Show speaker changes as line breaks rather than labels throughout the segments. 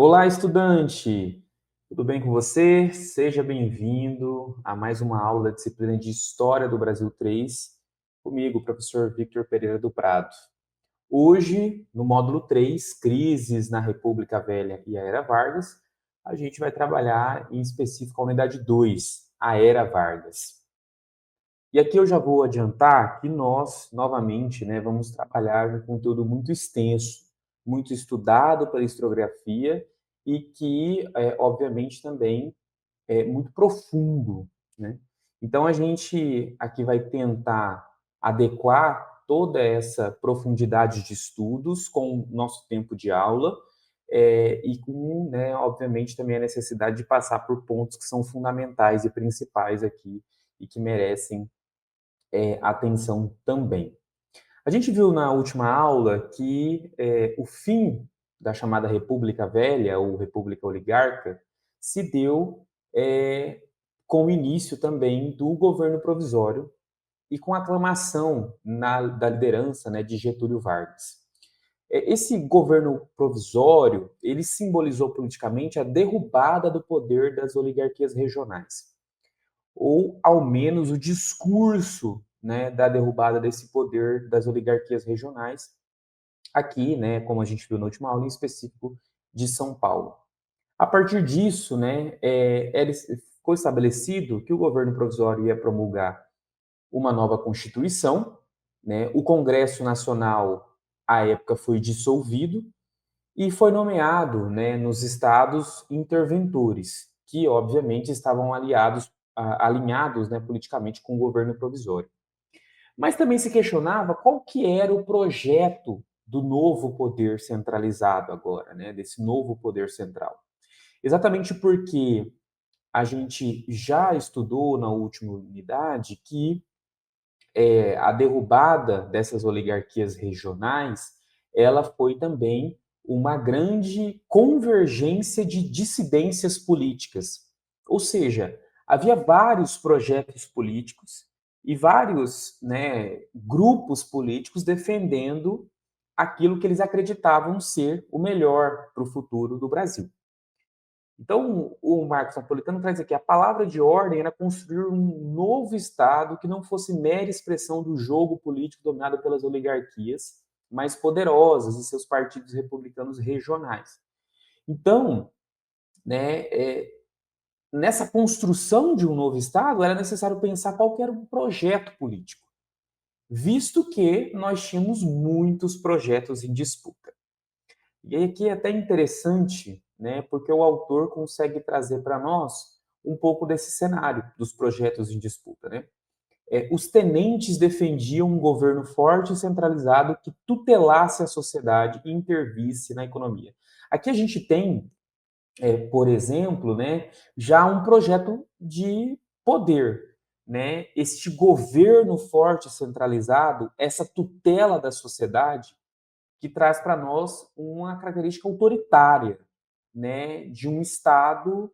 Olá, estudante! Tudo bem com você? Seja bem-vindo a mais uma aula da disciplina de História do Brasil 3, comigo, professor Victor Pereira do Prado. Hoje, no módulo 3, Crises na República Velha e a Era Vargas, a gente vai trabalhar em específico a unidade 2, a Era Vargas. E aqui eu já vou adiantar que nós, novamente, vamos trabalhar um conteúdo muito extenso, muito estudado pela historiografia e que, obviamente, também é muito profundo, né? Então, a gente aqui vai tentar adequar toda essa profundidade de estudos com o nosso tempo de aula e com, obviamente, também a necessidade de passar por pontos que são fundamentais e principais aqui e que merecem atenção também. A gente viu na última aula que o fim da chamada República Velha, ou República Oligarca, se deu com o início também do governo provisório e com a aclamação da liderança, de Getúlio Vargas. Esse governo provisório, ele simbolizou politicamente a derrubada do poder das oligarquias regionais, ou ao menos o discurso, da derrubada desse poder das oligarquias regionais, aqui, como a gente viu na última aula, em específico de São Paulo. A partir disso, ficou estabelecido que o governo provisório ia promulgar uma nova Constituição, o Congresso Nacional, à época, foi dissolvido e foi nomeado, nos estados interventores, que obviamente estavam alinhados, politicamente com o governo provisório. Mas também se questionava qual que era o projeto do novo poder centralizado agora, desse novo poder central. Exatamente porque a gente já estudou na última unidade que a derrubada dessas oligarquias regionais, ela foi também uma grande convergência de dissidências políticas. Ou seja, havia vários projetos políticos e vários grupos políticos defendendo aquilo que eles acreditavam ser o melhor para o futuro do Brasil. Então, o Marcos Napolitano traz aqui, a palavra de ordem era construir um novo Estado que não fosse mera expressão do jogo político dominado pelas oligarquias mais poderosas e seus partidos republicanos regionais. Então, nessa construção de um novo Estado, era necessário pensar qual que era o projeto político, visto que nós tínhamos muitos projetos em disputa. E aqui é até interessante, porque o autor consegue trazer para nós um pouco desse cenário dos projetos em disputa, os tenentes defendiam um governo forte e centralizado que tutelasse a sociedade e intervisse na economia. Aqui a gente tem, por exemplo, já um projeto de poder, este governo forte e centralizado, essa tutela da sociedade, que traz para nós uma característica autoritária, de um Estado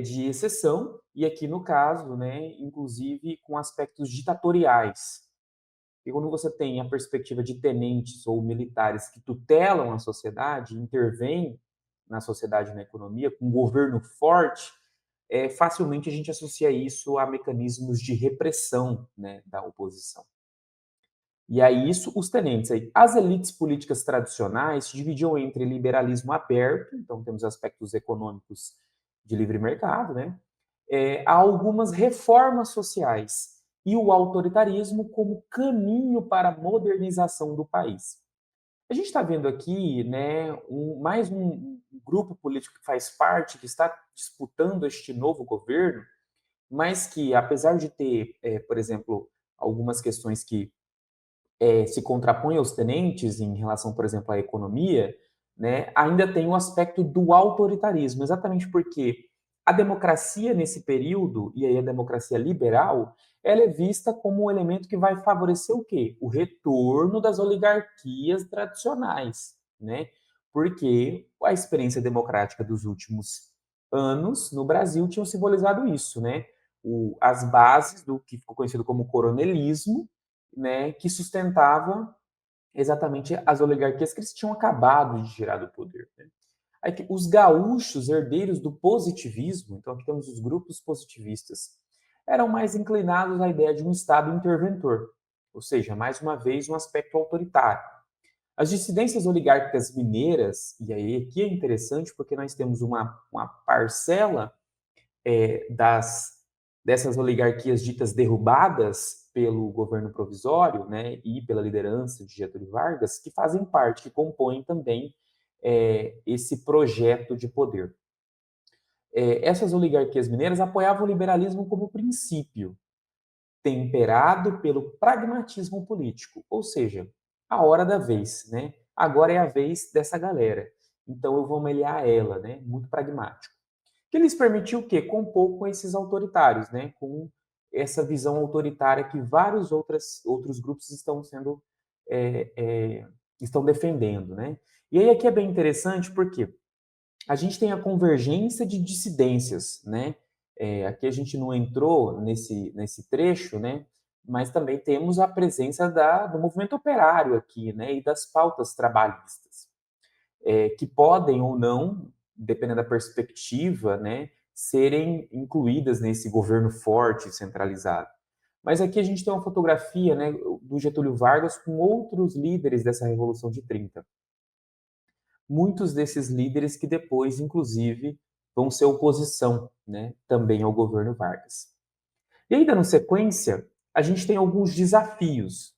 de exceção, e aqui no caso, inclusive com aspectos ditatoriais. E quando você tem a perspectiva de tenentes ou militares que tutelam a sociedade, intervêm na sociedade e na economia, com um governo forte, facilmente a gente associa isso a mecanismos de repressão, da oposição. E aí isso, os tenentes. Aí, as elites políticas tradicionais se dividiam entre liberalismo aberto, então temos aspectos econômicos de livre mercado, há algumas reformas sociais e o autoritarismo como caminho para a modernização do país. A gente está vendo aqui mais um grupo político que faz parte, que está disputando este novo governo, mas que, apesar de ter, por exemplo, algumas questões que se contrapõe aos tenentes em relação, por exemplo, à economia, ainda tem o aspecto do autoritarismo, exatamente porque a democracia nesse período, e aí a democracia liberal, ela é vista como um elemento que vai favorecer o quê? O retorno das oligarquias tradicionais, porque a experiência democrática dos últimos anos no Brasil tinham simbolizado isso, as bases do que ficou conhecido como coronelismo, que sustentava exatamente as oligarquias que eles tinham acabado de tirar do poder. Aí, os gaúchos, herdeiros do positivismo, então aqui temos os grupos positivistas, eram mais inclinados à ideia de um Estado interventor, ou seja, mais uma vez, um aspecto autoritário. As dissidências oligárquicas mineiras, e aí aqui é interessante porque nós temos uma parcela dessas oligarquias ditas derrubadas pelo governo provisório, né, e pela liderança de Getúlio Vargas, que fazem parte, que compõem também esse projeto de poder. Essas oligarquias mineiras apoiavam o liberalismo como princípio, temperado pelo pragmatismo político, ou seja, a hora da vez, né? Agora é a vez dessa galera. Então eu vou humilhar ela, né? Muito pragmático. Que lhes permitiu o quê? Compor com esses autoritários, né? Com essa visão autoritária que vários outros grupos estão sendo é, é, estão defendendo, né? E aí aqui é bem interessante porque a gente tem a convergência de dissidências, né? Aqui a gente não entrou nesse trecho, né? Mas também temos a presença do movimento operário aqui, né? E das pautas trabalhistas, que podem ou não, dependendo da perspectiva, né? Serem incluídas nesse governo forte, centralizado. Mas aqui a gente tem uma fotografia, né, do Getúlio Vargas com outros líderes dessa Revolução de 30. Muitos desses líderes que depois, inclusive, vão ser oposição, né, também ao governo Vargas. E aí, dando sequência, a gente tem alguns desafios.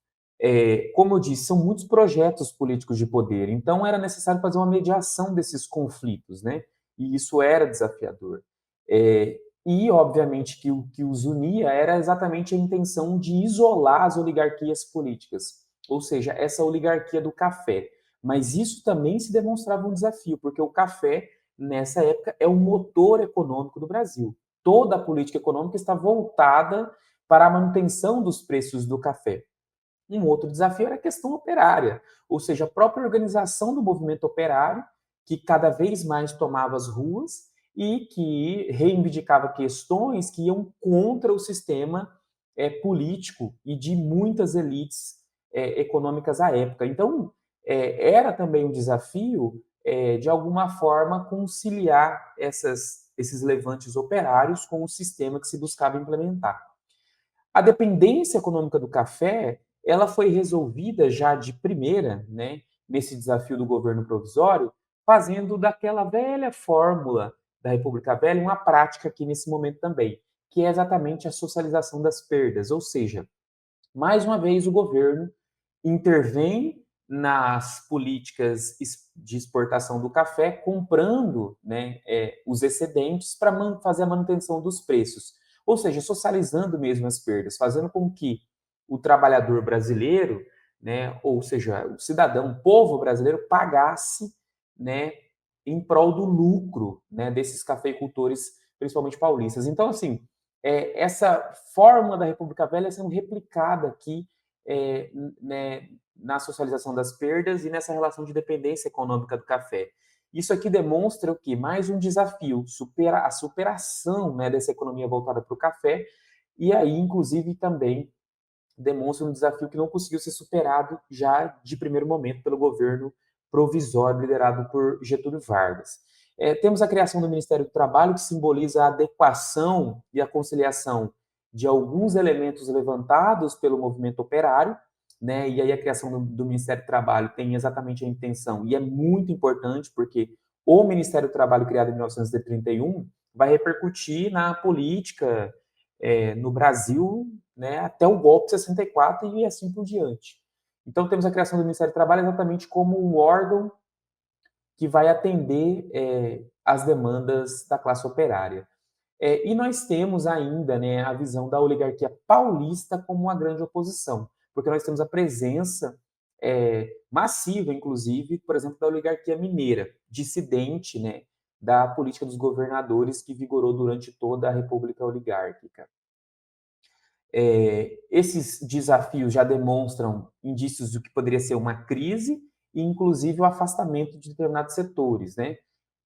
Como eu disse, são muitos projetos políticos de poder, então era necessário fazer uma mediação desses conflitos, né? E isso era desafiador. E, obviamente, que o que os unia era exatamente a intenção de isolar as oligarquias políticas, ou seja, essa oligarquia do café. Mas isso também se demonstrava um desafio, porque o café, nessa época, é o motor econômico do Brasil. Toda a política econômica está voltada para a manutenção dos preços do café. Um outro desafio era a questão operária, ou seja, a própria organização do movimento operário, que cada vez mais tomava as ruas e que reivindicava questões que iam contra o sistema político e de muitas elites econômicas à época. Então, era também um desafio, de alguma forma, conciliar esses levantes operários com o sistema que se buscava implementar. A dependência econômica do café, ela foi resolvida já de primeira, né, nesse desafio do governo provisório, fazendo daquela velha fórmula da República Velha uma prática aqui nesse momento também, que é exatamente a socialização das perdas, ou seja, mais uma vez o governo intervém nas políticas de exportação do café, comprando, né, os excedentes para fazer a manutenção dos preços. Ou seja, socializando mesmo as perdas, fazendo com que o trabalhador brasileiro, né, ou seja, o cidadão, o povo brasileiro, pagasse, né, em prol do lucro, né, desses cafeicultores, principalmente paulistas. Então, assim, essa fórmula da República Velha sendo replicada aqui, né, na socialização das perdas e nessa relação de dependência econômica do café. Isso aqui demonstra o que? Mais um desafio, a superação, né, dessa economia voltada para o café, e aí, inclusive, também demonstra um desafio que não conseguiu ser superado já de primeiro momento pelo governo provisório liderado por Getúlio Vargas. Temos a criação do Ministério do Trabalho, que simboliza a adequação e a conciliação de alguns elementos levantados pelo movimento operário, né? E aí a criação do Ministério do Trabalho tem exatamente a intenção, e é muito importante, porque o Ministério do Trabalho, criado em 1931, vai repercutir na política no Brasil, né, até o golpe de 64 e assim por diante. Então, temos a criação do Ministério do Trabalho exatamente como um órgão que vai atender as demandas da classe operária. E nós temos ainda, né, a visão da oligarquia paulista como uma grande oposição, porque nós temos a presença massiva, inclusive, por exemplo, da oligarquia mineira, dissidente, né, da política dos governadores que vigorou durante toda a República Oligárquica. Esses desafios já demonstram indícios do que poderia ser uma crise e, inclusive, o afastamento de determinados setores, né?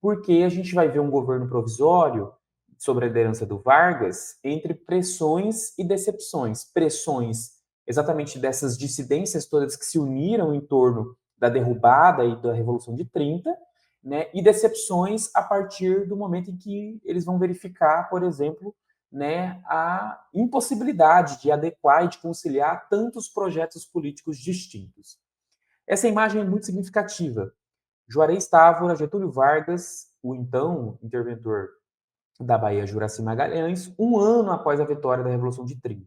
Porque a gente vai ver um governo provisório sobre a liderança do Vargas entre pressões e decepções. Pressões exatamente dessas dissidências todas que se uniram em torno da derrubada e da Revolução de 30, né, e decepções a partir do momento em que eles vão verificar, por exemplo, né, a impossibilidade de adequar e de conciliar tantos projetos políticos distintos. Essa imagem é muito significativa. Juarez Távora, Getúlio Vargas, o então interventor da Bahia, Juracy Magalhães, um ano após a vitória da Revolução de 30.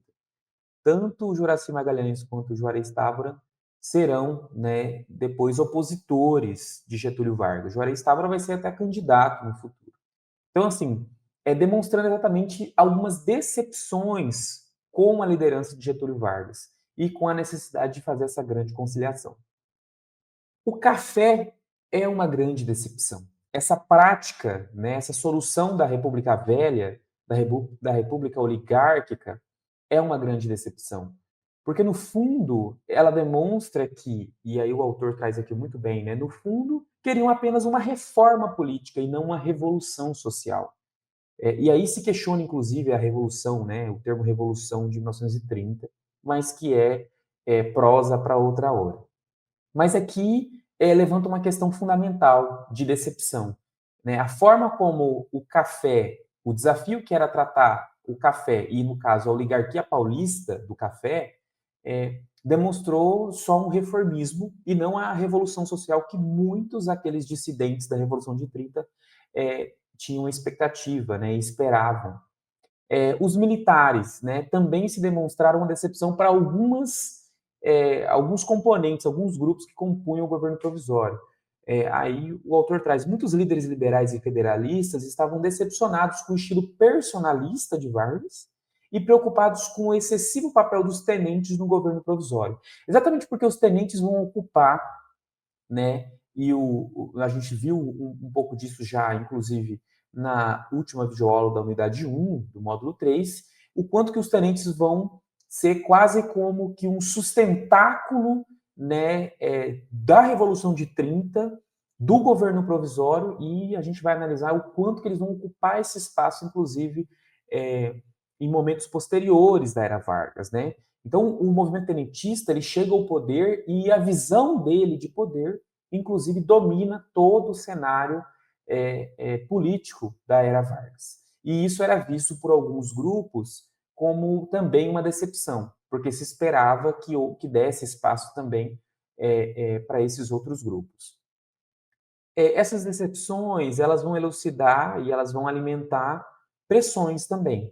Tanto Juracy Magalhães quanto Juarez Távora serão, né, depois opositores de Getúlio Vargas. Juarez Távora vai ser até candidato no futuro. Então, assim, demonstrando exatamente algumas decepções com a liderança de Getúlio Vargas e com a necessidade de fazer essa grande conciliação. O café é uma grande decepção. Essa prática, né, essa solução da República Velha, da República Oligárquica, é uma grande decepção. Porque, no fundo, ela demonstra que, e aí o autor traz aqui muito bem, né, no fundo, queriam apenas uma reforma política e não uma revolução social. E aí se questiona, inclusive, a revolução, né, o termo revolução de 1930, mas que é prosa para outra hora. Mas aqui levanta uma questão fundamental de decepção, né? A forma como o café, o desafio que era tratar o café, e no caso a oligarquia paulista do café, demonstrou só um reformismo e não a revolução social que muitos aqueles dissidentes da Revolução de 30 tinham expectativa, né, e esperavam. Os militares, né, também se demonstraram uma decepção para alguns componentes, alguns grupos que compunham o governo provisório. Aí o autor traz, muitos líderes liberais e federalistas estavam decepcionados com o estilo personalista de Vargas e preocupados com o excessivo papel dos tenentes no governo provisório. Exatamente porque os tenentes vão ocupar, né, e a gente viu um pouco disso já, inclusive, na última videoaula da unidade 1, do módulo 3, o quanto que os tenentes vão ser quase como que um sustentáculo, né, da Revolução de 30, do governo provisório, e a gente vai analisar o quanto que eles vão ocupar esse espaço, inclusive, em momentos posteriores da era Vargas, né? Então, o movimento tenentista, ele chega ao poder e a visão dele de poder, inclusive, domina todo o cenário político da era Vargas. E isso era visto por alguns grupos como também uma decepção, porque se esperava que desse espaço também para esses outros grupos. Essas decepções, elas vão elucidar e elas vão alimentar pressões também.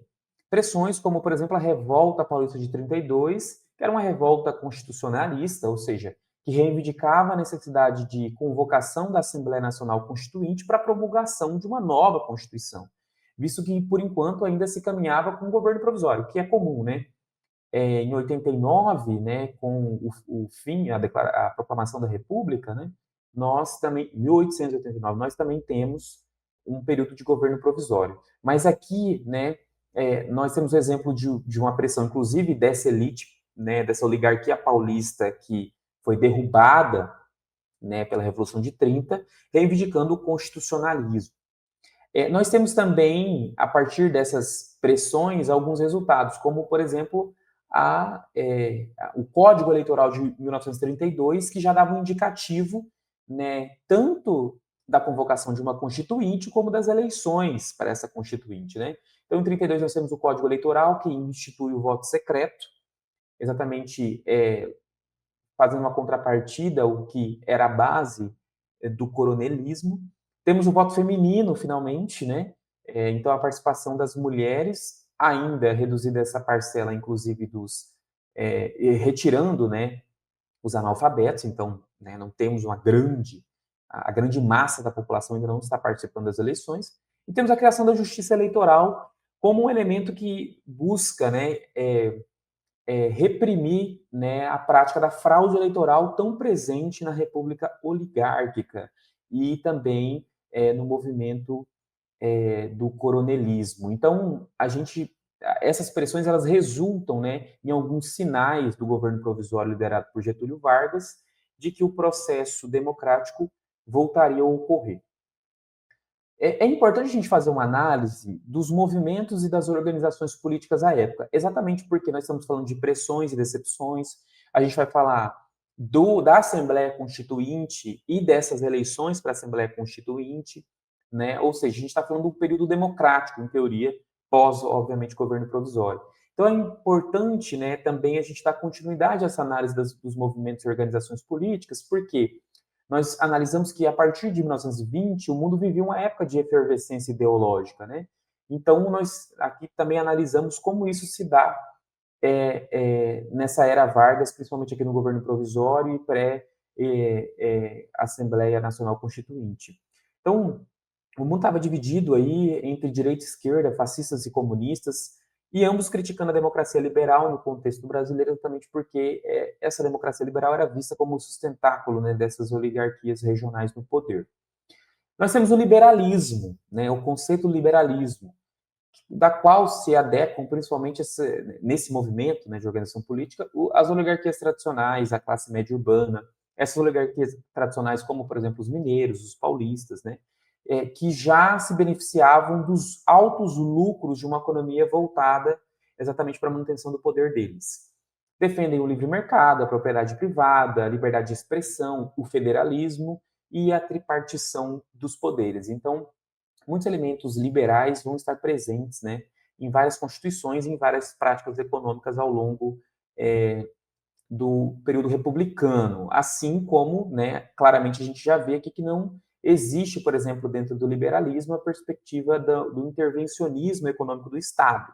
Pressões como, por exemplo, a Revolta Paulista de 32, que era uma revolta constitucionalista, ou seja, que reivindicava a necessidade de convocação da Assembleia Nacional Constituinte para a promulgação de uma nova Constituição, visto que, por enquanto, ainda se caminhava com o governo provisório, que é comum, né? Em 89, né, com o fim, a proclamação da República, né, nós também, 1889, nós também temos um período de governo provisório. Mas aqui, né, nós temos o exemplo de uma pressão, inclusive, dessa elite, né, dessa oligarquia paulista que foi derrubada, né, pela Revolução de 30, reivindicando o constitucionalismo. Nós temos também, a partir dessas pressões, alguns resultados, como, por exemplo, o Código Eleitoral de 1932, que já dava um indicativo, né, tanto da convocação de uma constituinte, como das eleições para essa constituinte. Né? Então, em 32, nós temos o Código Eleitoral, que institui o voto secreto, exatamente fazendo uma contrapartida ao que era a base do coronelismo. Temos o voto feminino, finalmente, né? Então, a participação das mulheres, ainda reduzida essa parcela, inclusive, retirando, né, os analfabetos, então, né, não temos a grande massa da população ainda não está participando das eleições, e temos a criação da justiça eleitoral como um elemento que busca, né, reprimir, né, a prática da fraude eleitoral tão presente na República Oligárquica e também no movimento do coronelismo. Então, essas pressões elas resultam, né, em alguns sinais do governo provisório liderado por Getúlio Vargas de que o processo democrático voltaria a ocorrer. É importante a gente fazer uma análise dos movimentos e das organizações políticas à época, exatamente porque nós estamos falando de pressões e decepções, a gente vai falar da Assembleia Constituinte e dessas eleições para a Assembleia Constituinte, né? Ou seja, a gente está falando de um período democrático, em teoria, pós, obviamente, governo provisório. Então é importante, né, também a gente dar continuidade a essa análise dos movimentos e organizações políticas, porque nós analisamos que a partir de 1920 o mundo vivia uma época de efervescência ideológica, né? Então nós aqui também analisamos como isso se dá nessa era Vargas, principalmente aqui no governo provisório e pré-Assembleia Nacional Constituinte. Então, o mundo estava dividido aí entre direita e esquerda, fascistas e comunistas, e ambos criticando a democracia liberal no contexto brasileiro, exatamente porque essa democracia liberal era vista como o sustentáculo, né, dessas oligarquias regionais no poder. Nós temos o liberalismo, né, o conceito liberalismo, da qual se adequam principalmente nesse movimento, né, de organização política, as oligarquias tradicionais, a classe média urbana, essas oligarquias tradicionais como, por exemplo, os mineiros, os paulistas, né, que já se beneficiavam dos altos lucros de uma economia voltada exatamente para a manutenção do poder deles. Defendem o livre mercado, a propriedade privada, a liberdade de expressão, o federalismo e a tripartição dos poderes. Então, muitos elementos liberais vão estar presentes, né, em várias constituições e em várias práticas econômicas ao longo do período republicano, assim como, né, claramente a gente já vê aqui que não existe, por exemplo, dentro do liberalismo a perspectiva do intervencionismo econômico do Estado.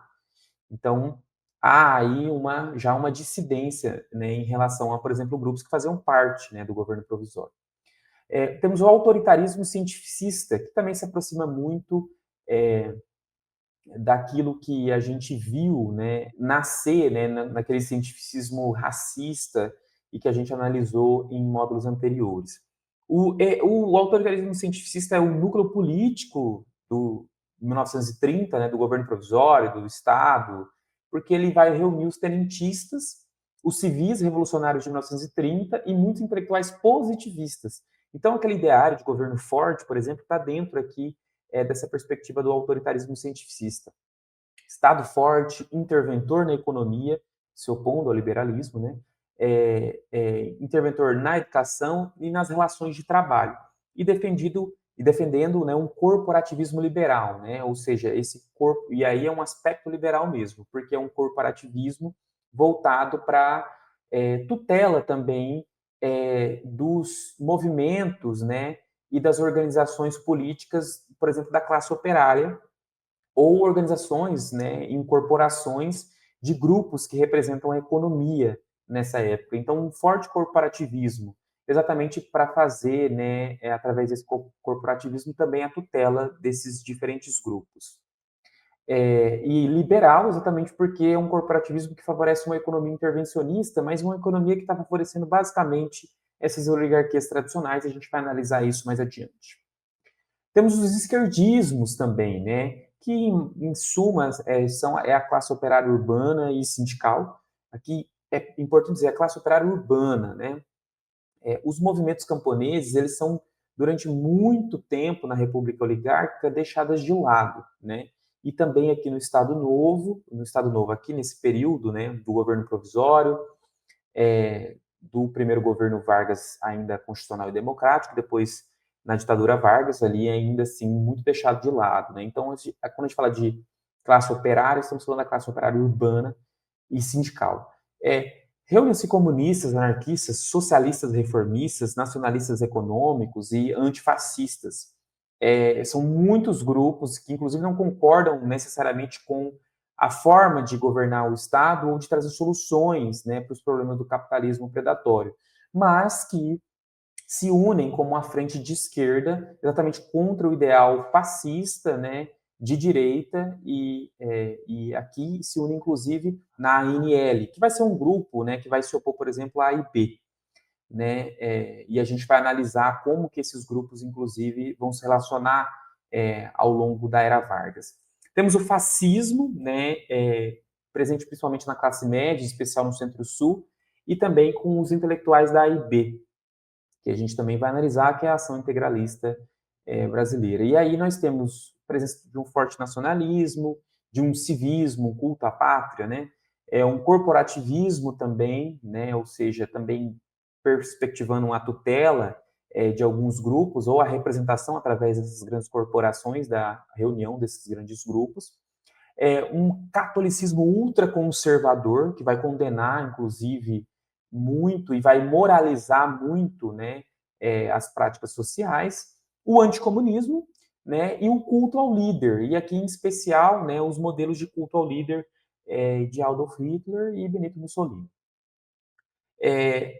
Então, há aí já uma dissidência, né, em relação a, por exemplo, grupos que faziam parte, né, do governo provisório. Temos o autoritarismo cientificista, que também se aproxima muito daquilo que a gente viu, né, nascer, né, naquele cientificismo racista e que a gente analisou em módulos anteriores. O autoritarismo cientificista é o núcleo político do 1930, né, do governo provisório, do Estado, porque ele vai reunir os tenentistas, os civis revolucionários de 1930 e muitos intelectuais positivistas. Então, aquele ideário de governo forte, por exemplo, está dentro aqui dessa perspectiva do autoritarismo cientificista. Estado forte, interventor na economia, se opondo ao liberalismo, né? Interventor na educação e nas relações de trabalho, e defendendo, né, um corporativismo liberal, né? Ou seja, esse corpo, e aí é um aspecto liberal mesmo, porque é um corporativismo voltado para tutela também dos movimentos, né, e das organizações políticas, por exemplo, da classe operária, ou organizações, né, em corporações de grupos que representam a economia nessa época. Então, um forte corporativismo, exatamente para fazer, né, através desse corporativismo, também a tutela desses diferentes grupos. E liberal, exatamente porque é um corporativismo que favorece uma economia intervencionista, mas uma economia que está favorecendo basicamente essas oligarquias tradicionais. A gente vai analisar isso mais adiante. Temos os esquerdismos também, né? Que, em suma, é a classe operária urbana e sindical. Aqui é importante dizer a classe operária urbana, né? Os movimentos camponeses, eles são, durante muito tempo na República Oligárquica, deixadas de lado, né? E também aqui no Estado Novo, aqui nesse período, né, do governo provisório, do primeiro governo Vargas ainda constitucional e democrático, depois na ditadura Vargas, ali ainda assim muito deixado de lado, né? Então, quando a gente fala de classe operária, estamos falando da classe operária urbana e sindical. Reúnem-se comunistas, anarquistas, socialistas reformistas, nacionalistas econômicos e antifascistas. São muitos grupos que, inclusive, não concordam necessariamente com a forma de governar o Estado ou de trazer soluções, né, para os problemas do capitalismo predatório, mas que se unem como uma frente de esquerda, exatamente contra o ideal fascista, né, de direita, e aqui se une inclusive na ANL, que vai ser um grupo, né, que vai se opor, por exemplo, à AIP, né, e a gente vai analisar como que esses grupos, inclusive, vão se relacionar ao longo da era Vargas. Temos o fascismo, né, presente principalmente na classe média, em especial no Centro-Sul, e também com os intelectuais da AIB, que a gente também vai analisar, que é a ação integralista brasileira. E aí nós temos a presença de um forte nacionalismo, de um civismo, um culto à pátria, né? Um corporativismo também, né? Ou seja, também perspectivando uma tutela de alguns grupos, ou a representação através dessas grandes corporações, da reunião desses grandes grupos. Um catolicismo ultraconservador, que vai condenar, inclusive, muito e vai moralizar muito, né, as práticas sociais, o anticomunismo, né, e o culto ao líder, e aqui em especial, né, os modelos de culto ao líder de Adolf Hitler e Benito Mussolini.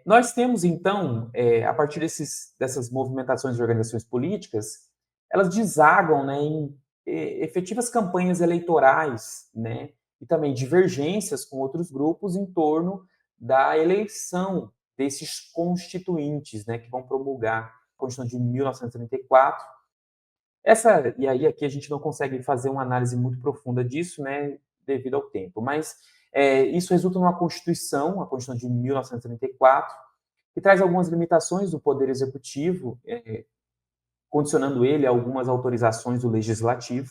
Nós temos, então, a partir dessas movimentações de organizações políticas, elas desagam, né, em efetivas campanhas eleitorais, né, e também divergências com outros grupos em torno da eleição desses constituintes, né, que vão promulgar a Constituição de 1934. E aí aqui a gente não consegue fazer uma análise muito profunda disso, né, devido ao tempo, mas isso resulta numa Constituição, a Constituição de 1934, que traz algumas limitações do Poder Executivo, condicionando ele a algumas autorizações do Legislativo.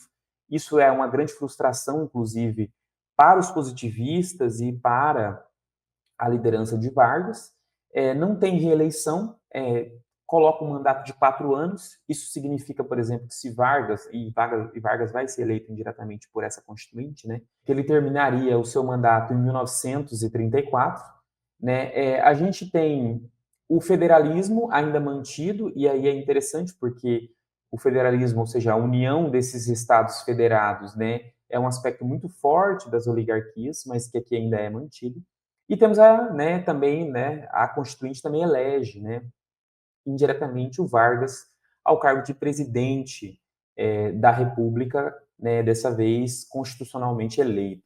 Isso é uma grande frustração, inclusive, para os positivistas e para a liderança de Vargas. Não tem reeleição, coloca um mandato de 4 anos. Isso significa, por exemplo, que se Vargas vai ser eleito indiretamente por essa Constituinte, né, que ele terminaria o seu mandato em 1934. Né? A gente tem o federalismo ainda mantido, e aí é interessante porque o federalismo, ou seja, a união desses estados federados, né, é um aspecto muito forte das oligarquias, mas que aqui ainda é mantido. E temos também, né, a Constituinte também elege, né, indiretamente o Vargas ao cargo de presidente da República, né, dessa vez constitucionalmente eleito.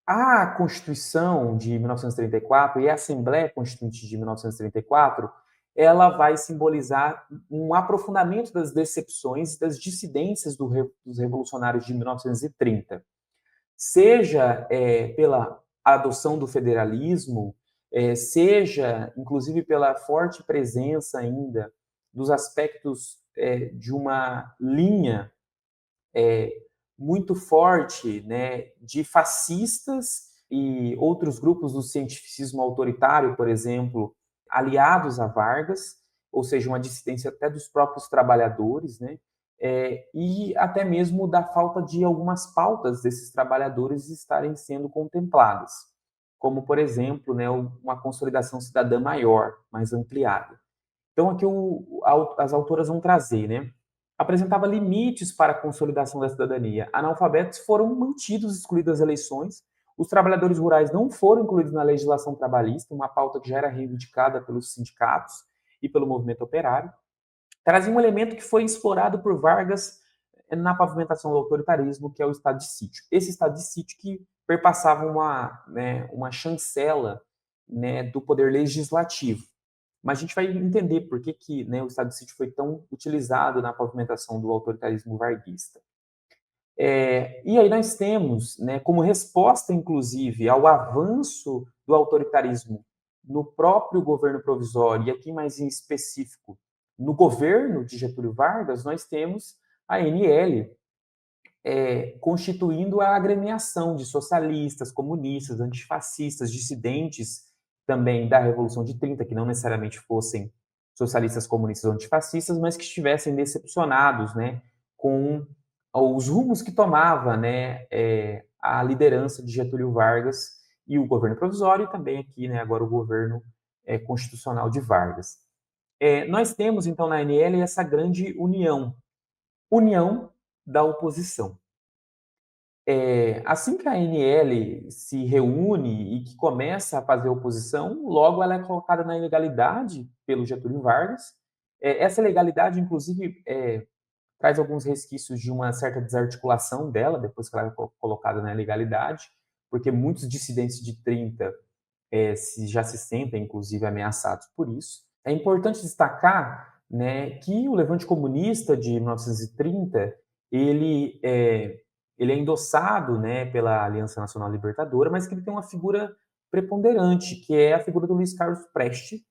A Constituição de 1934 e a Assembleia Constituinte de 1934, ela vai simbolizar um aprofundamento das decepções e das dissidências dos revolucionários de 1930. Seja pela adoção do federalismo, seja, inclusive, pela forte presença ainda dos aspectos de uma linha muito forte, né, de fascistas e outros grupos do cientificismo autoritário, por exemplo, aliados a Vargas, ou seja, uma dissidência até dos próprios trabalhadores, né, e até mesmo da falta de algumas pautas desses trabalhadores estarem sendo contempladas, como, por exemplo, né, uma consolidação cidadã maior, mais ampliada. Então, aqui as autoras vão trazer, né, apresentava limites para a consolidação da cidadania. Analfabetos foram mantidos excluídos das eleições, os trabalhadores rurais não foram incluídos na legislação trabalhista, uma pauta que já era reivindicada pelos sindicatos e pelo movimento operário. Trazia um elemento que foi explorado por Vargas na pavimentação do autoritarismo, que é o estado de sítio. Esse estado de sítio que perpassava uma chancela, né, do poder legislativo. Mas a gente vai entender por que né, o estado de sítio foi tão utilizado na pavimentação do autoritarismo varguista. E aí nós temos, né, como resposta, inclusive, ao avanço do autoritarismo no próprio governo provisório, e aqui mais em específico, no governo de Getúlio Vargas, nós temos a ANL, constituindo a agremiação de socialistas, comunistas, antifascistas, dissidentes também da Revolução de 30, que não necessariamente fossem socialistas, comunistas ou antifascistas, mas que estivessem decepcionados, né, com os rumos que tomava, né, a liderança de Getúlio Vargas e o governo provisório, e também aqui, né, agora o governo constitucional de Vargas. Nós temos, então, na ANL essa grande união da oposição. Assim que a ANL se reúne e que começa a fazer oposição, logo ela é colocada na ilegalidade pelo Getúlio Vargas. Essa ilegalidade, inclusive, traz alguns resquícios de uma certa desarticulação dela, depois que ela é colocada na ilegalidade, porque muitos dissidentes de 30 já se sentem, inclusive, ameaçados por isso. É importante destacar, né, que o Levante Comunista de 1930, ele é endossado, né, pela Aliança Nacional Libertadora, mas que ele tem uma figura preponderante, que é a figura do Luiz Carlos Prestes,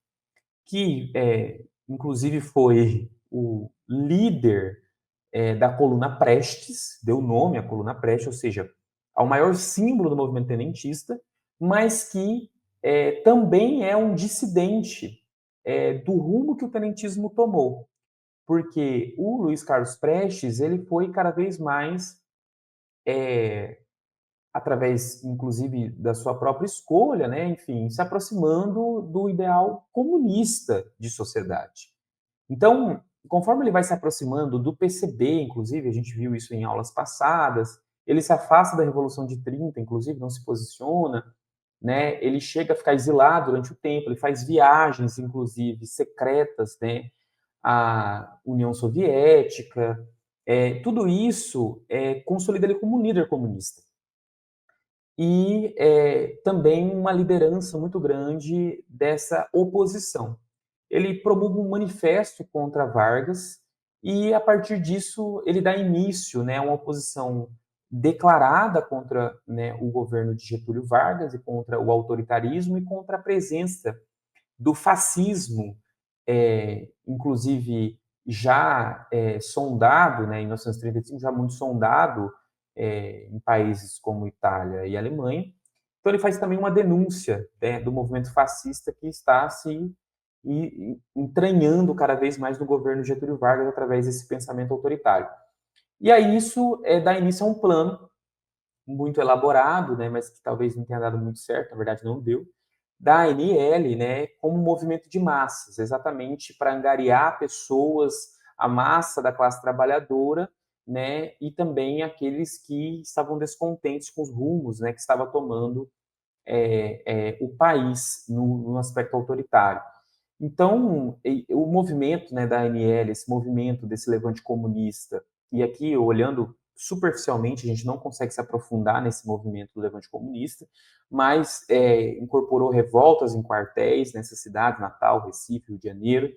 que inclusive foi o líder da coluna Prestes, deu nome à coluna Prestes, ou seja, ao maior símbolo do movimento tenentista, mas que também é um dissidente do rumo que o tenentismo tomou, porque o Luiz Carlos Prestes ele foi cada vez mais, através, inclusive, da sua própria escolha, né, enfim, se aproximando do ideal comunista de sociedade. Então, conforme ele vai se aproximando do PCB, inclusive, a gente viu isso em aulas passadas, ele se afasta da Revolução de 30, inclusive, não se posiciona, né? Ele chega a ficar exilado durante o tempo, ele faz viagens, inclusive, secretas, né? À União Soviética, tudo isso consolida ele como um líder comunista. E também uma liderança muito grande dessa oposição. Ele promulga um manifesto contra Vargas e, a partir disso, ele dá início, né, a uma oposição declarada contra, né, o governo de Getúlio Vargas e contra o autoritarismo e contra a presença do fascismo, inclusive já sondado, né, em 1935, já muito sondado em países como Itália e Alemanha. Então ele faz também uma denúncia, né, do movimento fascista que está se entranhando cada vez mais no governo Getúlio Vargas através desse pensamento autoritário. E aí isso dá início a um plano muito elaborado, né, mas que talvez não tenha dado muito certo, na verdade não deu, da ANL, né, como um movimento de massas, exatamente para angariar pessoas, a massa da classe trabalhadora, né, e também aqueles que estavam descontentes com os rumos, né, que estava tomando o país no aspecto autoritário. Então, o movimento, né, da ANL, esse movimento desse levante comunista, e aqui olhando superficialmente, a gente não consegue se aprofundar nesse movimento do levante comunista, mas incorporou revoltas em quartéis nessa cidade, Natal, Recife, Rio de Janeiro,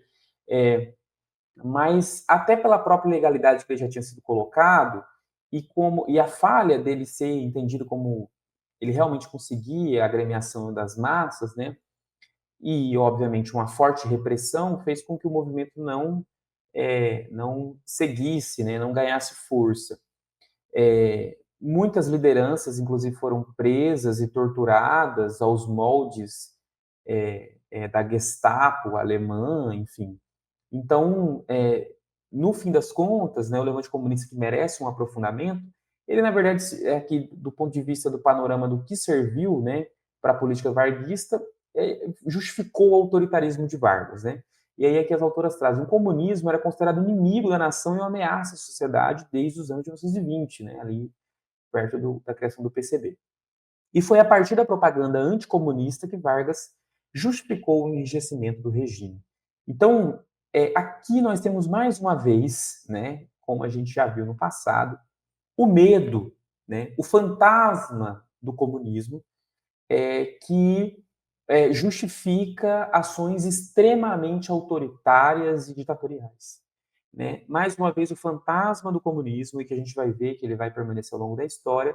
mas até pela própria legalidade que ele já tinha sido colocado e a falha dele ser entendido como ele realmente conseguia a agremiação das massas, né? E, obviamente, uma forte repressão fez com que o movimento não seguisse, né, não ganhasse força. Muitas lideranças, inclusive, foram presas e torturadas aos moldes da Gestapo alemã, enfim. Então, no fim das contas, né, o levante comunista que merece um aprofundamento, ele, na verdade, aqui, do ponto de vista do panorama do que serviu, né, para a política varguista, justificou o autoritarismo de Vargas, né? E aí é que as autoras trazem. O comunismo era considerado inimigo da nação e uma ameaça à sociedade desde os anos de 1920, né, ali perto da criação do PCB. E foi a partir da propaganda anticomunista que Vargas justificou o enrijecimento do regime. Então, aqui nós temos mais uma vez, né, como a gente já viu no passado, o medo, né, o fantasma do comunismo, que justifica ações extremamente autoritárias e ditatoriais. Né? Mais uma vez, o fantasma do comunismo, e que a gente vai ver que ele vai permanecer ao longo da história,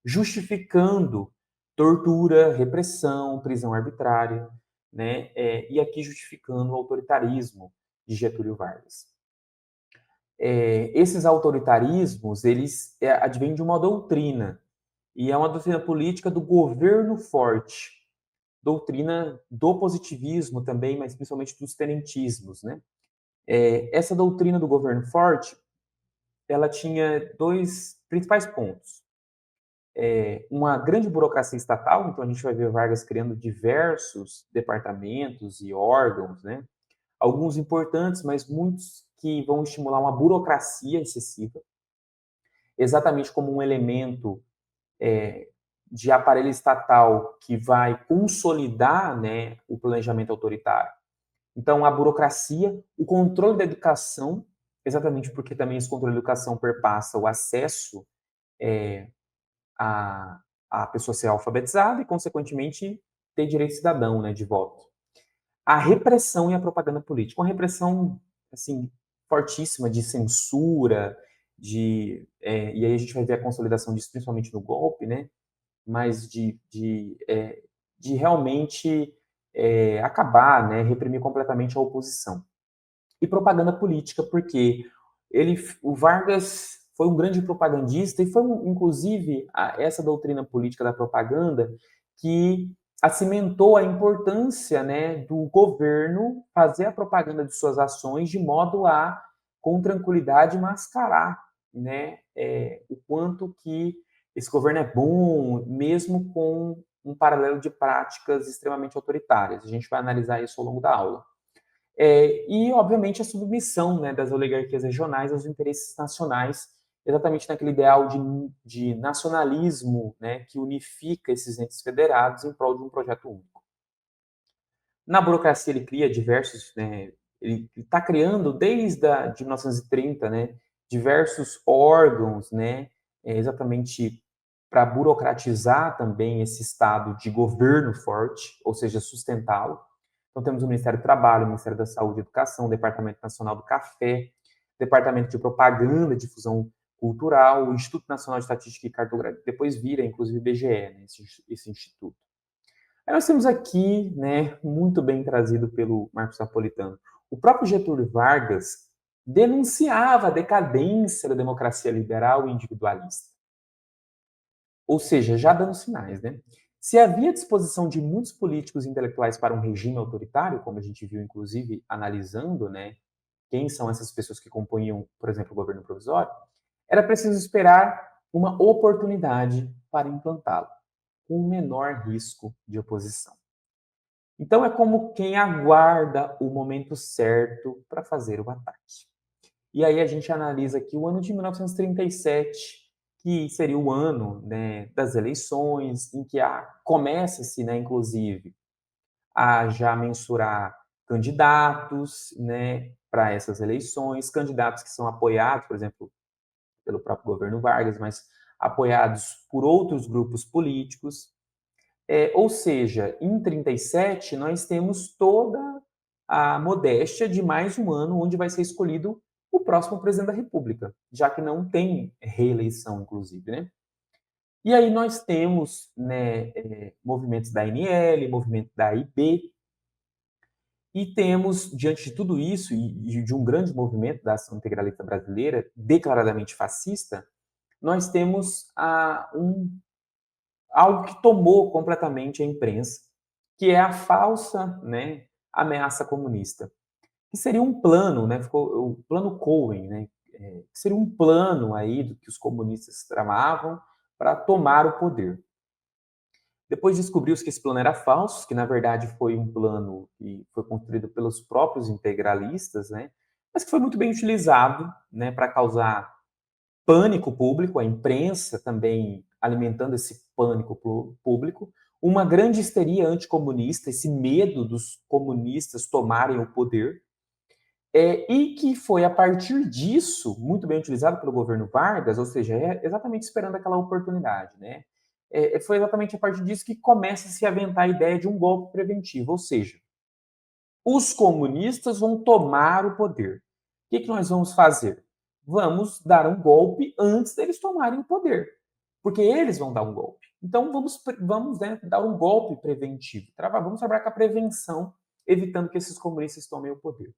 justificando tortura, repressão, prisão arbitrária, né? E aqui justificando o autoritarismo de Getúlio Vargas. Esses autoritarismos, eles advêm de uma doutrina, e é uma doutrina política do governo forte, doutrina do positivismo também, mas principalmente dos tenentismos, né? Essa doutrina do governo forte, ela tinha dois principais pontos. Uma grande burocracia estatal, então a gente vai ver Vargas criando diversos departamentos e órgãos, né? Alguns importantes, mas muitos que vão estimular uma burocracia excessiva, exatamente como um elemento de aparelho estatal que vai consolidar, né, o planejamento autoritário. Então, a burocracia, o controle da educação, exatamente porque também esse controle da educação perpassa o acesso a pessoa ser alfabetizada e, consequentemente, ter direito cidadão, né, de voto. A repressão e a propaganda política. Uma repressão, assim, fortíssima de censura, e aí a gente vai ver a consolidação disso principalmente no golpe, né, mas de realmente acabar, né, reprimir completamente a oposição. E propaganda política, porque o Vargas foi um grande propagandista e foi, inclusive, essa doutrina política da propaganda que cimentou a importância, né, do governo fazer a propaganda de suas ações de modo a, com tranquilidade, mascarar, né, o quanto que esse governo é bom, mesmo com um paralelo de práticas extremamente autoritárias. A gente vai analisar isso ao longo da aula. E, obviamente, a submissão, né, das oligarquias regionais aos interesses nacionais, exatamente naquele ideal de nacionalismo, né, que unifica esses entes federados em prol de um projeto único. Na burocracia, ele cria diversos, né, ele está criando desde de 1930, né, diversos órgãos, né, exatamente para burocratizar também esse estado de governo forte, ou seja, sustentá-lo. Então, temos o Ministério do Trabalho, o Ministério da Saúde e Educação, o Departamento Nacional do Café, Departamento de Propaganda e Difusão Cultural, o Instituto Nacional de Estatística e Cartografia, depois vira, inclusive, o IBGE, né, esse instituto. Aí nós temos aqui, né, muito bem trazido pelo Marcos Napolitano, o próprio Getúlio Vargas denunciava a decadência da democracia liberal e individualista. Ou seja, já dando sinais, né? Se havia disposição de muitos políticos e intelectuais para um regime autoritário, como a gente viu, inclusive, analisando, né, quem são essas pessoas que compunham, por exemplo, o governo provisório, era preciso esperar uma oportunidade para implantá-lo, com o menor risco de oposição. Então é como quem aguarda o momento certo para fazer o ataque. E aí a gente analisa aqui o ano de 1937, que seria o ano, né, das eleições, em que começa-se, né, inclusive, a já mensurar candidatos, né, para essas eleições, candidatos que são apoiados, por exemplo, pelo próprio governo Vargas, mas apoiados por outros grupos políticos. Ou seja, em 37, nós temos toda a modéstia de mais um ano onde vai ser escolhido o próximo presidente da República, já que não tem reeleição, inclusive, né? E aí nós temos, né, movimentos da ANL, movimento da AIB, e temos, diante de tudo isso, e de um grande movimento da ação integralista brasileira, declaradamente fascista, nós temos algo que tomou completamente a imprensa, que é a falsa, né, ameaça comunista, que seria um plano, né, ficou o plano Cohen, né, que seria um plano aí do que os comunistas tramavam para tomar o poder. Depois descobriu-se que esse plano era falso, que na verdade foi um plano que foi construído pelos próprios integralistas, né, mas que foi muito bem utilizado, né, para causar pânico público, a imprensa também alimentando esse pânico público, uma grande histeria anticomunista, esse medo dos comunistas tomarem o poder, e que foi a partir disso, muito bem utilizado pelo governo Vargas, ou seja, exatamente esperando aquela oportunidade, né? Foi exatamente a partir disso que começa a se aventar a ideia de um golpe preventivo, ou seja, os comunistas vão tomar o poder. O que nós vamos fazer? Vamos dar um golpe antes deles tomarem o poder, porque eles vão dar um golpe. Então vamos né, dar um golpe preventivo. Vamos trabalhar com a prevenção, evitando que esses comunistas tomem o poder.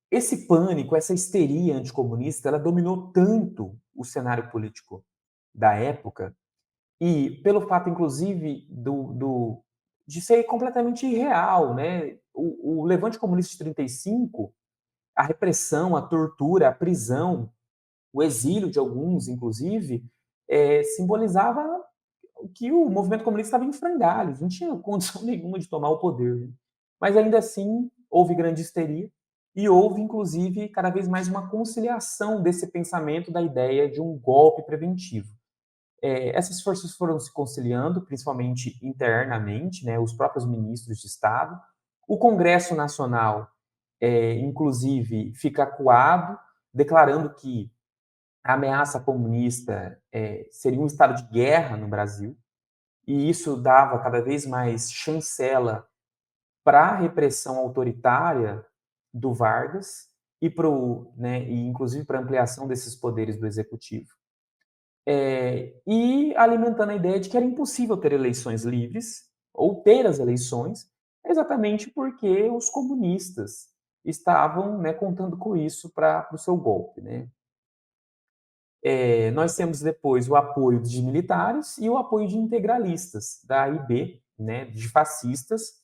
Esse pânico, essa histeria anticomunista, ela dominou tanto o cenário político da época, e pelo fato, inclusive, de ser completamente irreal, né? O levante comunista de 35, a repressão, a tortura, a prisão, o exílio de alguns, inclusive, simbolizava que o movimento comunista estava em frangalhos, não tinha condição nenhuma de tomar o poder. Né? Mas ainda assim, houve grande histeria e houve, inclusive, cada vez mais uma conciliação desse pensamento da ideia de um golpe preventivo. Essas forças foram se conciliando, principalmente internamente, né, os próprios ministros de Estado. O Congresso Nacional, inclusive, fica acuado, declarando que a ameaça comunista seria um estado de guerra no Brasil, e isso dava cada vez mais chancela para a repressão autoritária do Vargas e, né, e inclusive para a ampliação desses poderes do executivo. E alimentando a ideia de que era impossível ter eleições livres, ou ter as eleições, exatamente porque os comunistas estavam, né, contando com isso para o seu golpe. Né? Nós temos depois o apoio de militares e o apoio de integralistas, da AIB, né, de fascistas,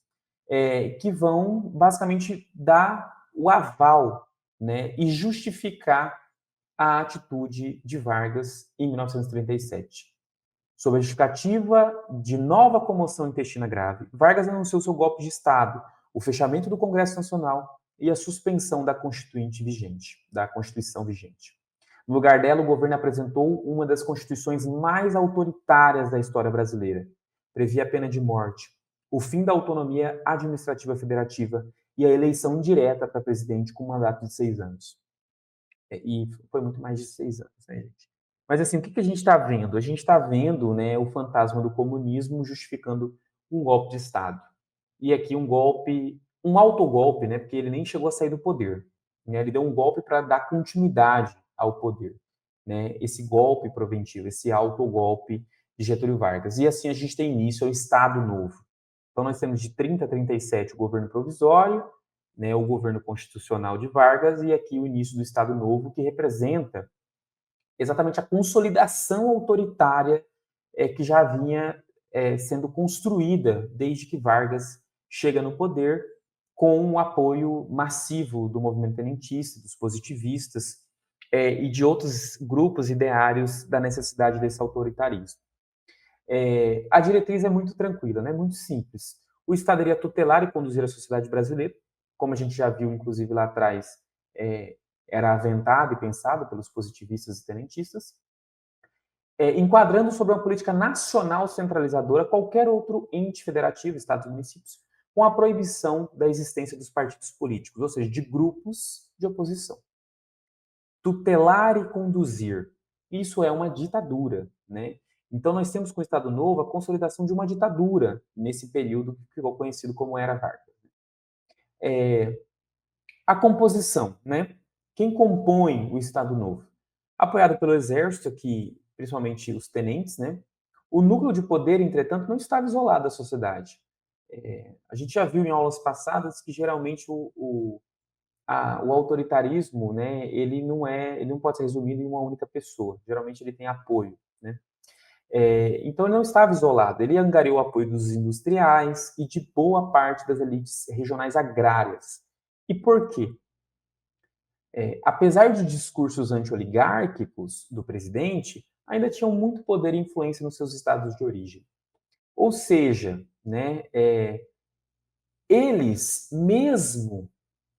que vão basicamente dar o aval, né, e justificar a atitude de Vargas em 1937. Sob a justificativa de nova comoção intestina grave, Vargas anunciou seu golpe de Estado, o fechamento do Congresso Nacional e a suspensão da Constituição vigente. No lugar dela, o governo apresentou uma das constituições mais autoritárias da história brasileira. Previa a pena de morte, o fim da autonomia administrativa federativa e a eleição indireta para presidente com um mandato de 6 anos. E foi muito mais de 6 anos, né, gente? Mas assim, o que a gente está vendo? A gente está vendo, né, o fantasma do comunismo justificando um golpe de Estado. E aqui um golpe, um autogolpe, né, porque ele nem chegou a sair do poder. Né, ele deu um golpe para dar continuidade ao poder. Né, esse golpe proventivo, esse autogolpe de Getúlio Vargas. E assim a gente tem início ao Estado Novo. Então nós temos de 30 a 37 o governo provisório, né, o governo constitucional de Vargas e aqui o início do Estado Novo, que representa exatamente a consolidação autoritária que já vinha sendo construída desde que Vargas chega no poder, com o apoio massivo do movimento tenentista, dos positivistas e de outros grupos ideários da necessidade desse autoritarismo. A diretriz é muito tranquila, né? Muito simples. O Estado iria tutelar e conduzir a sociedade brasileira, como a gente já viu, inclusive, lá atrás, era aventado e pensado pelos positivistas e tenentistas, enquadrando sobre uma política nacional centralizadora qualquer outro ente federativo, estados e municípios, com a proibição da existência dos partidos políticos, ou seja, de grupos de oposição. Tutelar e conduzir, isso é uma ditadura, né? Então nós temos com o Estado Novo a consolidação de uma ditadura nesse período que ficou conhecido como Era Vargas. A composição, né? Quem compõe o Estado Novo? Apoiado pelo Exército, aqui, principalmente os tenentes, né? O núcleo de poder, entretanto, não estava isolado da sociedade. A gente já viu em aulas passadas que geralmente o autoritarismo, né? Ele não pode ser resumido em uma única pessoa. Geralmente ele tem apoio, né? Então ele não estava isolado. Ele angariou o apoio dos industriais e de boa parte das elites regionais agrárias. E por quê? Apesar de discursos anti-oligárquicos do presidente, ainda tinham muito poder e influência nos seus estados de origem. Ou seja, né, eles, mesmo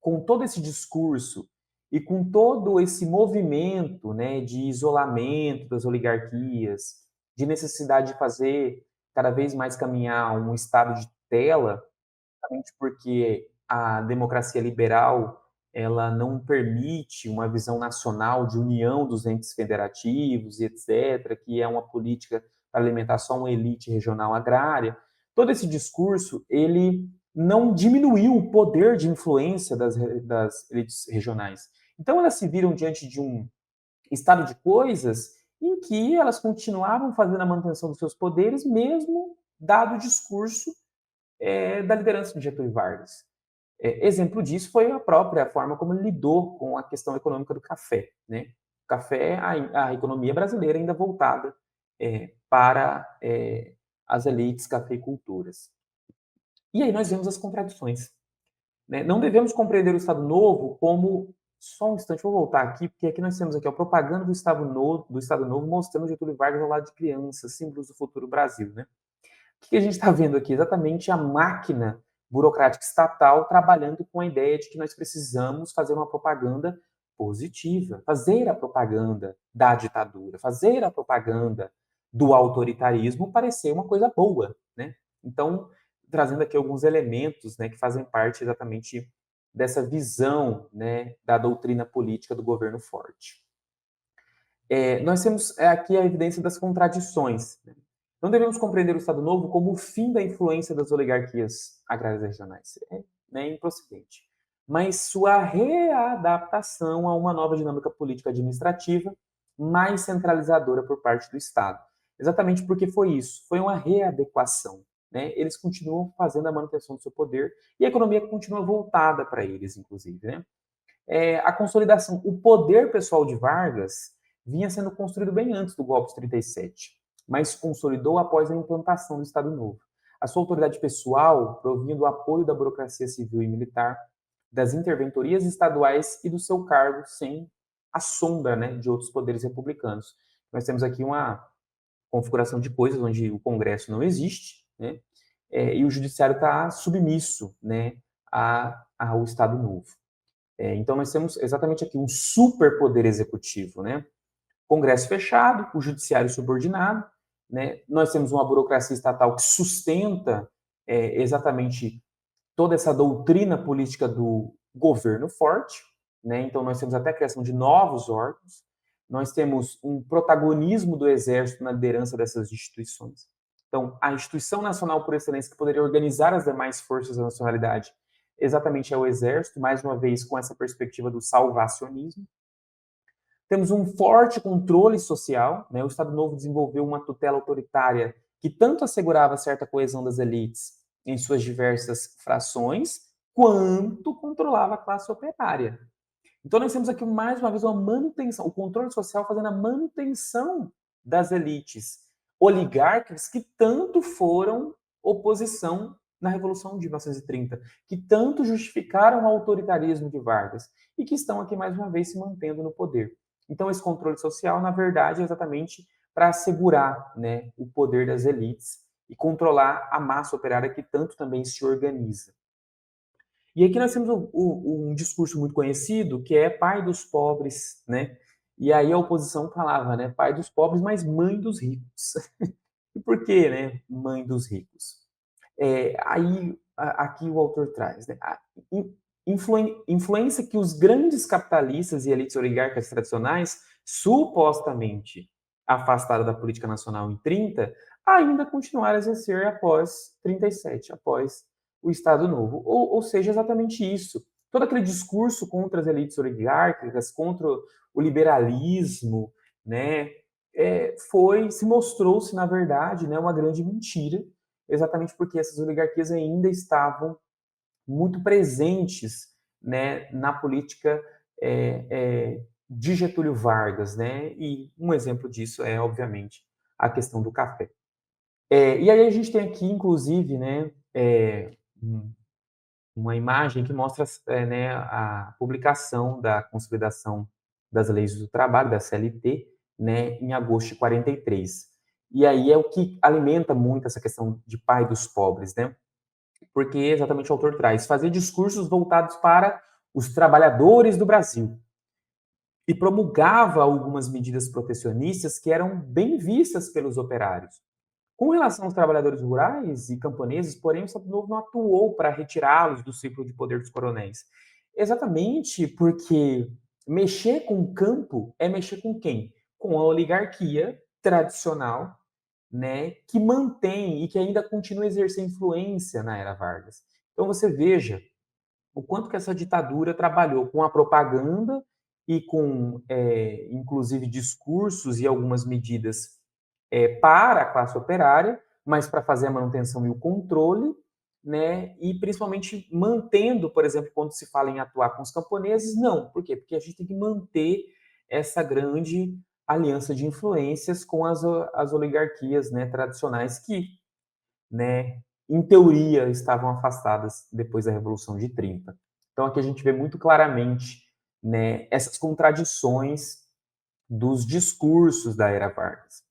com todo esse discurso e com todo esse movimento, né, de isolamento das oligarquias, de necessidade de fazer cada vez mais caminhar um estado de tutela, justamente porque a democracia liberal ela não permite uma visão nacional de união dos entes federativos e etc., que é uma política para alimentar só uma elite regional agrária. Todo esse discurso, ele não diminuiu o poder de influência das elites regionais. Então, elas se viram diante de um estado de coisas em que elas continuavam fazendo a manutenção dos seus poderes, mesmo dado o discurso da liderança de Getúlio Vargas. Exemplo disso foi a própria forma como ele lidou com a questão econômica do café. Né? O café, a economia brasileira ainda voltada para as elites cafeicultoras. E aí nós vemos as contradições. Né? Não devemos compreender o Estado Novo como... Só um instante, vou voltar aqui, porque aqui nós temos aqui a propaganda do Estado Novo mostrando Getúlio Vargas ao lado de crianças, símbolos do futuro Brasil. Né? O que a gente está vendo aqui? Exatamente a máquina burocrática estatal trabalhando com a ideia de que nós precisamos fazer uma propaganda positiva, fazer a propaganda da ditadura, fazer a propaganda do autoritarismo parecer uma coisa boa, né? Então, trazendo aqui alguns elementos, né, que fazem parte exatamente dessa visão, né, da doutrina política do governo forte. Nós temos aqui a evidência das contradições. Né? Não devemos compreender o Estado Novo como o fim da influência das oligarquias agrárias regionais. É improcedente. Mas sua readaptação a uma nova dinâmica política administrativa mais centralizadora por parte do Estado. Exatamente porque foi isso, foi uma readequação. Né? Eles continuam fazendo a manutenção do seu poder e a economia continua voltada para eles, inclusive. Né? A consolidação, o poder pessoal de Vargas vinha sendo construído bem antes do golpe de 37, mas se consolidou após a implantação do Estado Novo. A sua autoridade pessoal provinha do apoio da burocracia civil e militar, das interventorias estaduais e do seu cargo sem a sombra, né, de outros poderes republicanos. Nós temos aqui uma configuração de coisas onde o Congresso não existe, né, e o Judiciário está submisso, né, ao Estado Novo. Então, nós temos exatamente aqui um superpoder executivo, né? Congresso fechado, o Judiciário subordinado, né? Nós temos uma burocracia estatal que sustenta exatamente toda essa doutrina política do governo forte, né? Então, nós temos até a criação de novos órgãos, nós temos um protagonismo do Exército na liderança dessas instituições. Então, a instituição nacional por excelência que poderia organizar as demais forças da nacionalidade exatamente é o Exército, mais uma vez com essa perspectiva do salvacionismo. Temos um forte controle social, né? O Estado Novo desenvolveu uma tutela autoritária que tanto assegurava certa coesão das elites em suas diversas frações, quanto controlava a classe operária. Então nós temos aqui mais uma vez uma manutenção, o controle social fazendo a manutenção das elites oligárquicas que tanto foram oposição na Revolução de 1930, que tanto justificaram o autoritarismo de Vargas e que estão aqui mais uma vez se mantendo no poder. Então esse controle social, na verdade, é exatamente para assegurar, né, o poder das elites e controlar a massa operária que tanto também se organiza. E aqui nós temos um discurso muito conhecido, que é pai dos pobres, né? E aí a oposição falava, né, pai dos pobres, mas mãe dos ricos. E por que, né, mãe dos ricos? Aqui o autor traz, né, a influência que os grandes capitalistas e elites oligárquicas tradicionais, supostamente afastadas da política nacional em 30, ainda continuaram a exercer após 37, após o Estado Novo. Ou seja, exatamente isso. Todo aquele discurso contra as elites oligárquicas, contra o liberalismo, né, se mostrou-se, na verdade, né, uma grande mentira, exatamente porque essas oligarquias ainda estavam muito presentes, né, na política de Getúlio Vargas, né, e um exemplo disso é, obviamente, a questão do café. E aí a gente tem aqui, inclusive, né, uma imagem que mostra né, a publicação da consolidação das leis do trabalho, da CLT, né, em agosto de 43. E aí é o que alimenta muito essa questão de pai dos pobres, né? Porque exatamente o autor traz, fazer discursos voltados para os trabalhadores do Brasil. E promulgava algumas medidas protecionistas que eram bem vistas pelos operários. Com relação aos trabalhadores rurais e camponeses, porém, o Estado Novo não atuou para retirá-los do ciclo de poder dos coronéis. Exatamente porque mexer com o campo é mexer com quem? Com a oligarquia tradicional, né, que mantém e que ainda continua a exercer influência na era Vargas. Então você veja o quanto que essa ditadura trabalhou com a propaganda e com, inclusive, discursos e algumas medidas para a classe operária, mas para fazer a manutenção e o controle, né? E principalmente mantendo, por exemplo, quando se fala em atuar com os camponeses, não. Por quê? Porque a gente tem que manter essa grande aliança de influências com as oligarquias, né, tradicionais que, né, em teoria, estavam afastadas depois da Revolução de 30. Então aqui a gente vê muito claramente, né, essas contradições dos discursos da era Vargas,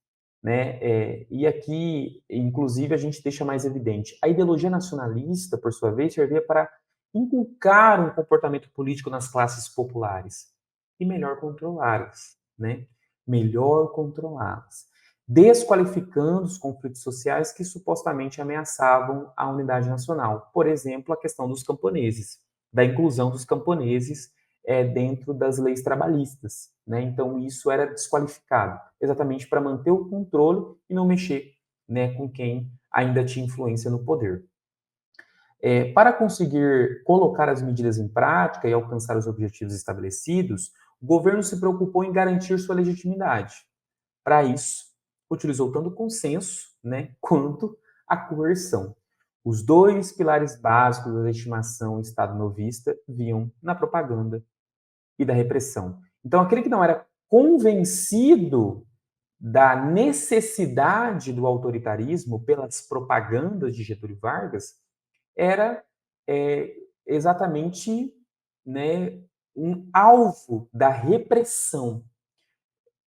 né? E aqui, inclusive, a gente deixa mais evidente. A ideologia nacionalista, por sua vez, servia para inculcar um comportamento político nas classes populares e melhor controlá-las, né? Melhor controlá-las, desqualificando os conflitos sociais que supostamente ameaçavam a unidade nacional. Por exemplo, a questão dos camponeses, da inclusão dos camponeses dentro das leis trabalhistas, né? Então isso era desqualificado, exatamente para manter o controle e não mexer, né, com quem ainda tinha influência no poder. Para conseguir colocar as medidas em prática e alcançar os objetivos estabelecidos, o governo se preocupou em garantir sua legitimidade. Para isso, utilizou tanto o consenso, né, quanto a coerção. Os dois pilares básicos da legitimação Estado novista viam na propaganda e da repressão. Então, aquele que não era convencido da necessidade do autoritarismo pelas propagandas de Getúlio Vargas, era é, exatamente, né, um alvo da repressão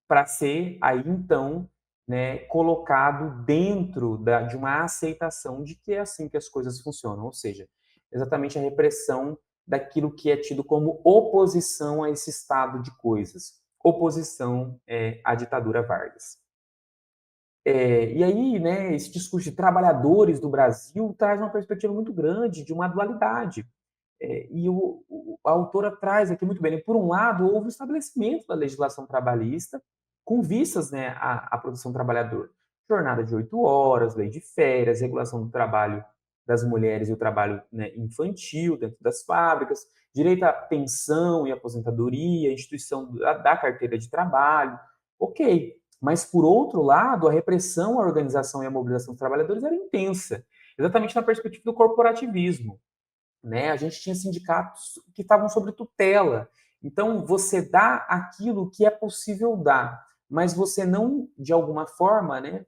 para ser aí então, né, colocado dentro de uma aceitação de que é assim que as coisas funcionam, ou seja, exatamente a repressão daquilo que é tido como oposição a esse estado de coisas, oposição à ditadura Vargas. E aí, né, esse discurso de trabalhadores do Brasil traz uma perspectiva muito grande de uma dualidade. A autora traz aqui muito bem, né? Por um lado, houve o estabelecimento da legislação trabalhista com vistas, né, à proteção do trabalhador. Jornada de 8 horas, lei de férias, regulação do trabalho das mulheres e o trabalho, né, infantil dentro das fábricas, direito à pensão e aposentadoria, instituição da carteira de trabalho. Ok, mas, por outro lado, a repressão à organização e à mobilização dos trabalhadores era intensa, exatamente na perspectiva do corporativismo, né? A gente tinha sindicatos que estavam sob tutela. Então, você dá aquilo que é possível dar, mas você não, de alguma forma, né,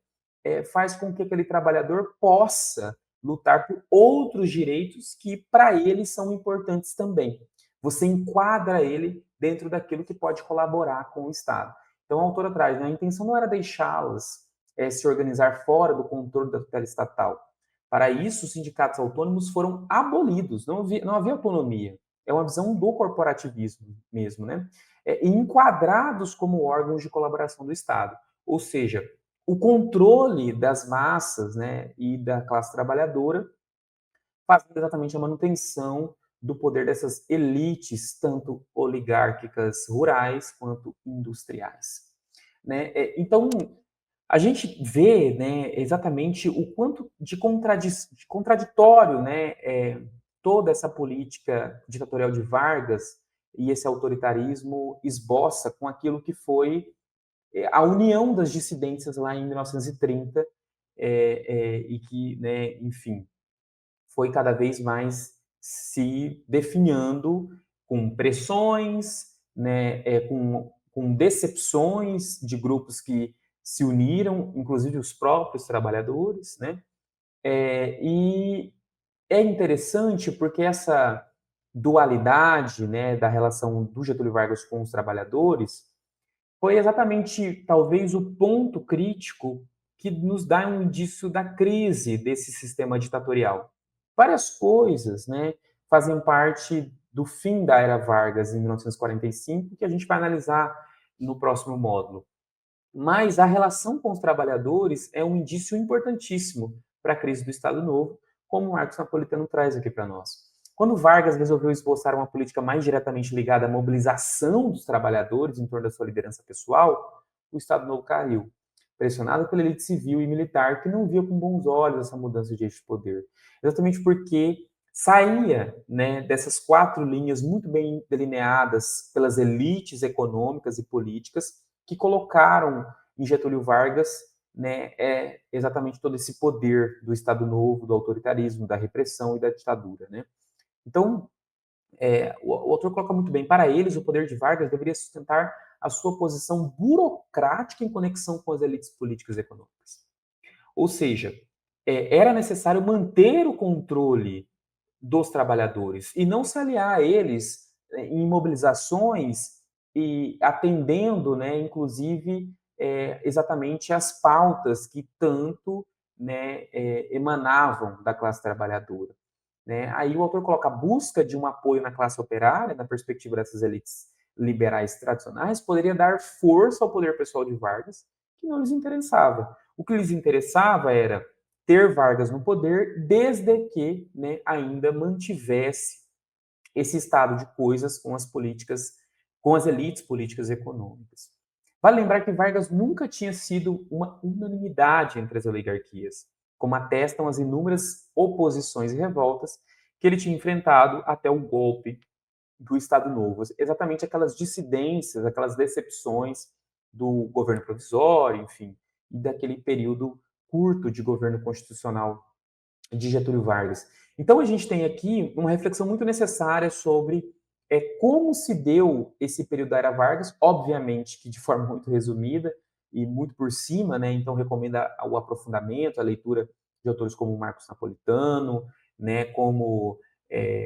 faz com que aquele trabalhador possa lutar por outros direitos que, para ele, são importantes também. Você enquadra ele dentro daquilo que pode colaborar com o Estado. Então, a autora traz, né, a intenção não era deixá-las se organizar fora do controle da tutela estatal. Para isso, os sindicatos autônomos foram abolidos, não havia autonomia. É uma visão do corporativismo mesmo, né? E enquadrados como órgãos de colaboração do Estado. Ou seja, o controle das massas, né, e da classe trabalhadora, fazendo exatamente a manutenção do poder dessas elites, tanto oligárquicas rurais quanto industriais. Né? Então, a gente vê, né, exatamente o quanto de contraditório, né, toda essa política ditatorial de Vargas e esse autoritarismo esboça com aquilo que foi a união das dissidências lá em 1930 e que, né, enfim, foi cada vez mais se definhando com pressões, né, com decepções de grupos que se uniram, inclusive os próprios trabalhadores, né? E é interessante porque essa dualidade, né, da relação do Getúlio Vargas com os trabalhadores foi exatamente, talvez, o ponto crítico que nos dá um indício da crise desse sistema ditatorial. Várias coisas, né, fazem parte do fim da era Vargas em 1945, que a gente vai analisar no próximo módulo. Mas a relação com os trabalhadores é um indício importantíssimo para a crise do Estado Novo, como o Marcos Napolitano traz aqui para nós. Quando Vargas resolveu esboçar uma política mais diretamente ligada à mobilização dos trabalhadores em torno da sua liderança pessoal, o Estado Novo caiu, pressionado pela elite civil e militar que não via com bons olhos essa mudança de eixo de poder. Exatamente porque saía, né, dessas 4 linhas muito bem delineadas pelas elites econômicas e políticas que colocaram em Getúlio Vargas, né, exatamente todo esse poder do Estado Novo, do autoritarismo, da repressão e da ditadura, né? Então, o autor coloca muito bem, para eles o poder de Vargas deveria sustentar a sua posição burocrática em conexão com as elites políticas e econômicas. Ou seja, era necessário manter o controle dos trabalhadores e não se aliar a eles em mobilizações e atendendo, né, inclusive, exatamente as pautas que tanto, né, emanavam da classe trabalhadora. Né? Aí o autor coloca a busca de um apoio na classe operária, na perspectiva dessas elites liberais tradicionais, poderia dar força ao poder pessoal de Vargas, que não lhes interessava. O que lhes interessava era ter Vargas no poder, desde que, né, ainda mantivesse esse estado de coisas com as políticas, com as elites políticas e econômicas. Vale lembrar que Vargas nunca tinha sido uma unanimidade entre as oligarquias, como atestam as inúmeras oposições e revoltas que ele tinha enfrentado até o golpe do Estado Novo. Exatamente aquelas dissidências, aquelas decepções do governo provisório, enfim, e daquele período curto de governo constitucional de Getúlio Vargas. Então a gente tem aqui uma reflexão muito necessária sobre como se deu esse período da Era Vargas, obviamente que de forma muito resumida e muito por cima, né? Então recomendo o aprofundamento, a leitura de autores como Marcos Napolitano, né? Como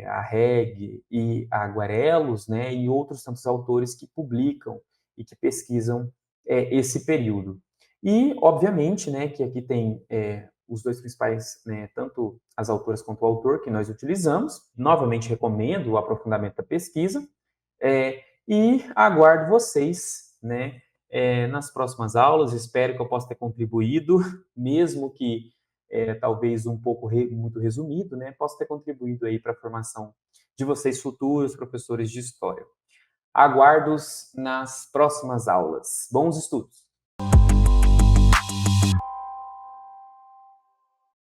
a Reg e a Guarelos, né? E outros tantos autores que publicam e que pesquisam esse período. E, obviamente, né, que aqui tem os dois principais, né, tanto as autoras quanto o autor que nós utilizamos. Novamente recomendo o aprofundamento da pesquisa e aguardo vocês, né, nas próximas aulas. Espero que eu possa ter contribuído, mesmo que talvez um pouco muito resumido, né, possa ter contribuído aí para a formação de vocês futuros professores de história. Aguardo-os nas próximas aulas. Bons estudos!